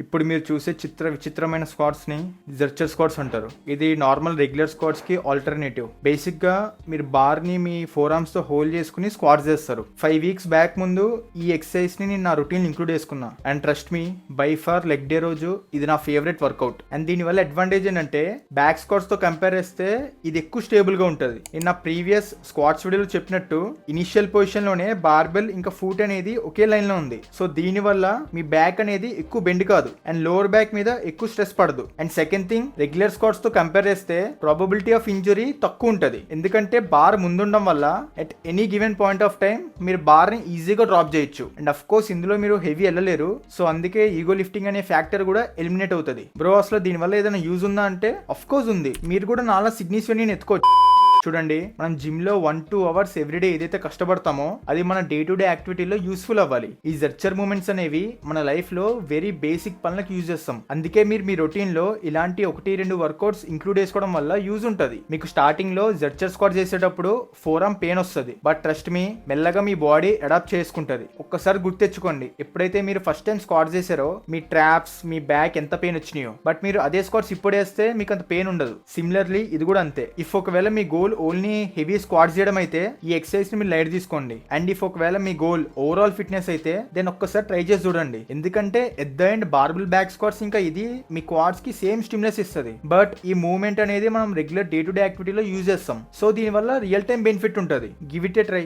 ఇప్పుడు మీరు చూసే విచిత్రమైన స్క్వాడ్స్ ని జర్చర్ స్క్వాడ్స్ అంటారు. ఇది నార్మల్ రెగ్యులర్ స్క్వాడ్స్ కి ఆల్టర్నేటివ్. బేసిక్ గా మీరు బార్ ని మీ ఫోర్ ఆర్మ్స్ తో హోల్డ్ చేసుకుని స్క్వాడ్స్ చేస్తారు. 5 weeks బ్యాక్ ముందు ఈ ఎక్సర్సైజ్ ని నేను నా రొటీన్ ఇంక్లూడ్ చేసుకున్నా. And trust me, by far leg day రోజు ఇది నా ఫేవరెట్ వర్కౌట్. అండ్ దీని వల్ల అడ్వాంటేజ్ ఏంటంటే బ్యాక్ స్క్వాడ్స్ తో కంపేర్ చేస్తే ఇది ఎక్కువ స్టేబుల్ గా ఉంటుంది. నేను నా ప్రీవియస్ స్క్వాడ్స్ వీడియోలో చెప్పినట్టు ఇనిషియల్ పొజిషన్ లోనే బార్బెల్ ఇంకా ఫూట్ అనేది ఒకే లైన్ లో ఉంది. సో దీని వల్ల మీ బ్యాక్ అనేది ఎక్కువ బెండ్ కాదు అండ్ లోవర్ బ్యాక్ మీద ఎక్కువ స్ట్రెస్ పడదు. And second thing, regular squats తో కంపేర్ చేస్తే ప్రాబబిలిటీ ఆఫ్ ఇంజరీ తక్కువ ఉంటది. ఎందుకంటే బార్ ముందుండడం వల్ల at any given point of time మీరు బార్ ని ఈజీగా డ్రాప్ చేయొచ్చు. అండ్ అఫ్ కోర్స్ ఇందులో మీరు హెవీ వెళ్ళలేరు. సో అందుకే ఈగో లిఫ్టింగ్ అనే ఫ్యాక్టర్ కూడా ఎలిమినేట్ అవుతుంది. బ్రో అసలు దీని వల్ల ఏదైనా యూజ్ ఉందా అంటే అఫ్ కోర్స్ ఉంది. మీరు కూడా నాలా సిగ్నిఫికెంట్ ఎత్తుకోవచ్చు. చూడండి, మనం జిమ్ లో 1-2 hours ఎవ్రీడే ఏదైతే కష్టపడతామో అది మన డే టు డే యాక్టివిటీలో యూస్ఫుల్ అవ్వాలి. ఈ జర్చర్ మూమెంట్స్ అనేవి మన లైఫ్ లో వెరీ బేసిక్ పనులకు యూజ్ చేస్తాం. అందుకే మీరు మీ రొటీన్ లో ఇలాంటి 1-2 వర్కౌట్స్ ఇంక్లూడ్ చేసుకోవడం వల్ల యూజ్ ఉంటుంది. మీకు స్టార్టింగ్ లో జర్చర్ స్క్వాట్ చేసేటప్పుడు ఫోర్ ఆర్మ్ పెయిన్ వస్తుంది. బట్ ట్రస్ట్ మీ, మెల్లగా మీ బాడీ అడాప్ట్ చేసుకుంటది. ఒక్కసారి గుర్తెచ్చుకోండి, ఎప్పుడైతే మీరు ఫస్ట్ టైం స్క్వాట్ చేశారో మీ ట్రాప్స్, మీ బ్యాక్ ఎంత పెయిన్ వచ్చినాయో. బట్ మీరు అదే స్క్వాట్స్ ఇప్పుడు వేస్తే మీకు అంత పెయిన్ ఉండదు. సిమిలర్లీ ఇది కూడా అంతే. ఇఫ్ ఒకవేళ మీ గోల్ ఓన్లీ హెవీ స్క్వాట్స్ చేయడం అయితే ఈ ఎక్సర్సైజ్ ని మీరు లైట్ తీసుకోండి. అండ్ ఇఫ్ ఒకవేళ మీ గోల్ ఓవరాల్ ఫిట్నెస్ అయితే దెన్ ఒక్కసారి ట్రై చేసి చూడండి. ఎందుకంటే at the end barbell back squats ఇంకా ఇది మీ క్వాడ్స్ కి సేమ్ స్టిమ్యులస్ ఇస్తుంది. బట్ ఈ మూవ్మెంట్ అనేది మనం రెగ్యులర్ డే టు డే యాక్టివిటీలో యూజ్ చేస్తాం. సో దీని వల్ల రియల్ టైం బెనిఫిట్ ఉంటుంది. Give it a try.